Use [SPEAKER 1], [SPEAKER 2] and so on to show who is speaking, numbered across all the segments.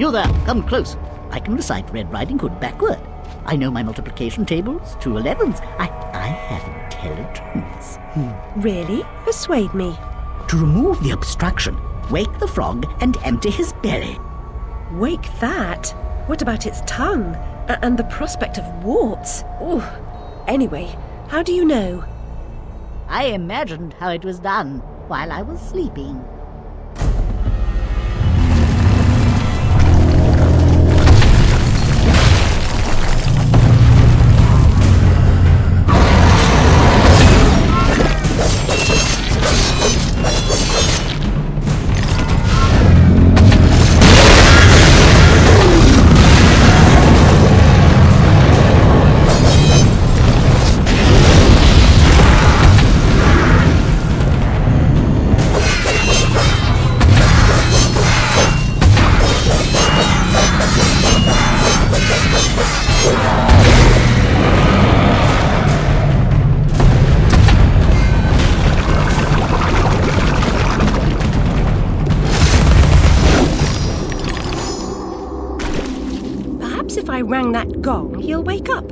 [SPEAKER 1] You there, come close. I can recite Red Riding Hood backward. I know my multiplication tables, 2 11s. I have intelligence.
[SPEAKER 2] Really? Persuade me.
[SPEAKER 1] To remove the obstruction, wake the frog and empty his belly.
[SPEAKER 2] Wake that? What about its tongue? And the prospect of warts? Ooh. Anyway, how do you know?
[SPEAKER 1] I imagined how it was done while I was sleeping.
[SPEAKER 2] If I rang that gong, he'll wake up.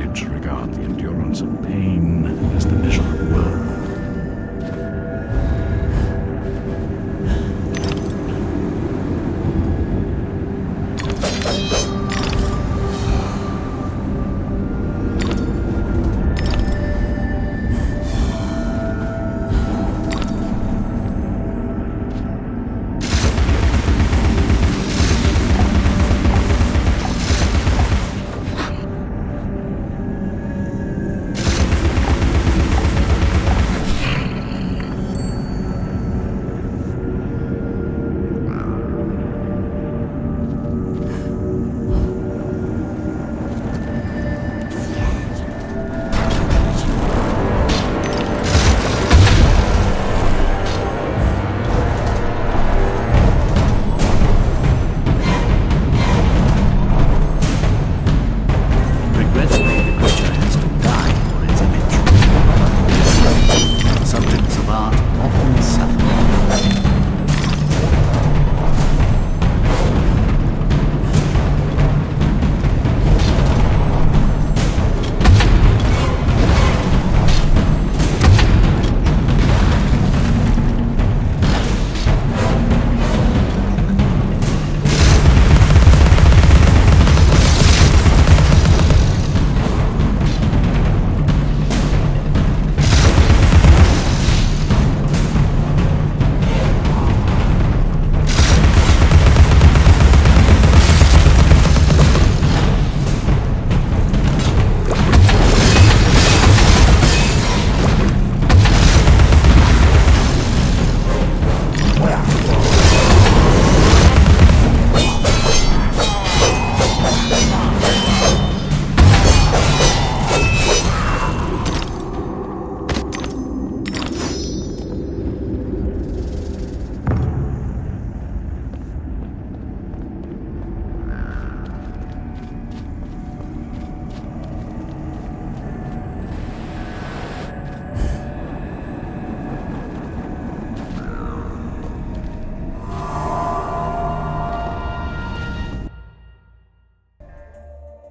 [SPEAKER 3] French regard the endurance of pain as the measure of worth.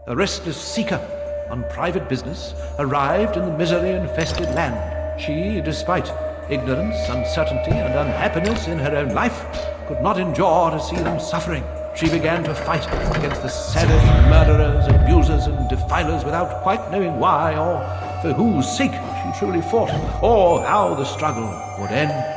[SPEAKER 4] A restless seeker on private business arrived in the misery-infested land. She, despite ignorance, uncertainty, and unhappiness in her own life, could not endure to see them suffering. She began to fight against the savage murderers, abusers, and defilers without quite knowing why or for whose sake she truly fought, or how the struggle would end.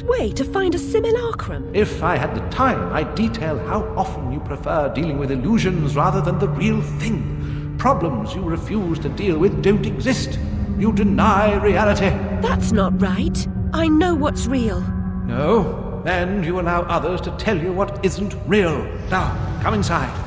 [SPEAKER 2] easiest way to find a simulacrum?
[SPEAKER 4] If I had the time, I'd detail how often you prefer dealing with illusions rather than the real thing. Problems you refuse to deal with don't exist. You deny reality.
[SPEAKER 2] That's not right. I know what's real.
[SPEAKER 4] No, and you allow others to tell you what isn't real. Now, come inside.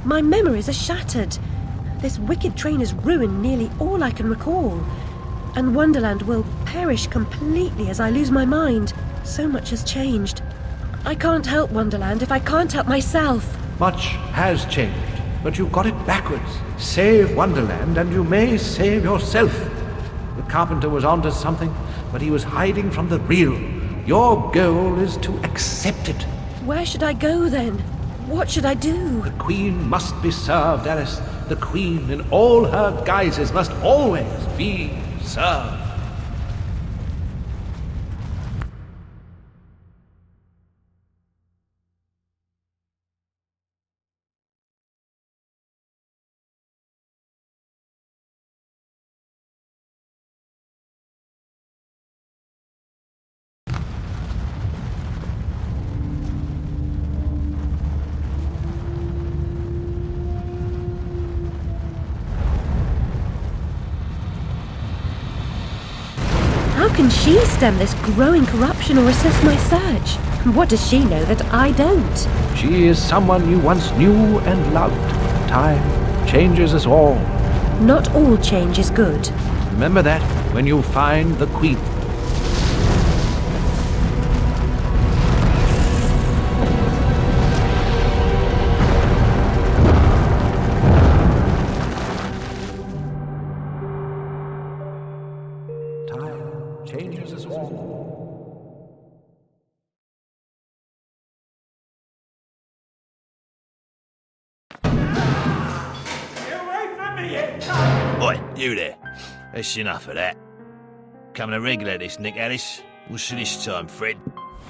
[SPEAKER 2] My memories are shattered. This wicked train has ruined nearly all I can recall. And Wonderland will perish completely as I lose my mind. So much has changed. I can't help Wonderland if I can't help myself.
[SPEAKER 4] Much has changed, but you got it backwards. Save Wonderland and you may save yourself. The carpenter was onto something, but he was hiding from the real. Your goal is to accept it.
[SPEAKER 2] Where should I go then? What should I do?
[SPEAKER 4] The Queen must be served, Alice. The Queen in all her guises must always be served.
[SPEAKER 2] How can she stem this growing corruption or assess my search? What does she know that I don't?
[SPEAKER 4] She is someone you once knew and loved. Time changes us all.
[SPEAKER 2] Not all change is good.
[SPEAKER 4] Remember that when you find the Queen. Time changes us all.
[SPEAKER 5] Oi, you there. That's enough of that. Coming a regular this, Nick Alice. What's this time, Fred?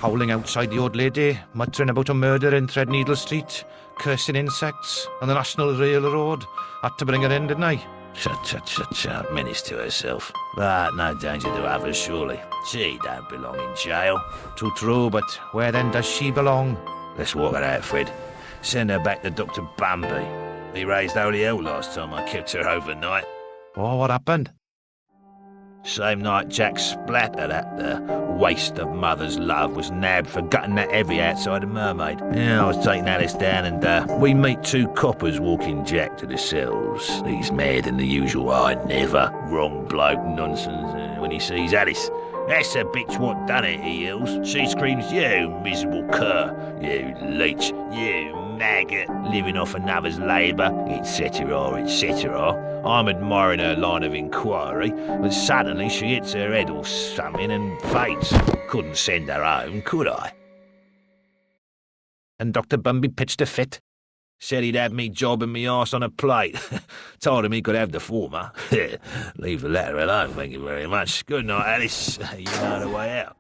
[SPEAKER 4] Howling outside the old lady, muttering about a murder in Threadneedle Street, cursing insects on the National Railroad. Had to bring her in, didn't I?
[SPEAKER 5] Shut, menace to herself. But no danger to others, surely. She don't belong in jail.
[SPEAKER 4] Too true, but where then does she belong?
[SPEAKER 5] Let's walk her out, Fred. Send her back to Dr. Bambi. He raised holy hell last time I kept her overnight.
[SPEAKER 4] Oh, what happened?
[SPEAKER 5] Same night Jack Splatter, that waste of mother's love, was nabbed for gutting that heavy outside a mermaid. Yeah, I was taking Alice down and we meet two coppers walking Jack to the cells. He's mad in the usual I never, wrong bloke nonsense when he sees Alice. That's the bitch what done it, he yells. She screams, you miserable cur, you leech, you maggot, living off another's labour, etc., etc. I'm admiring her line of inquiry, but suddenly she hits her head or something and faints. Couldn't send her home, could I?
[SPEAKER 4] And Dr. Bumby pitched a fit.
[SPEAKER 5] Said he'd have me jobbing me arse on a plate. Told him he could have the former. Leave the latter alone, thank you very much. Good night, Alice. You know the way out.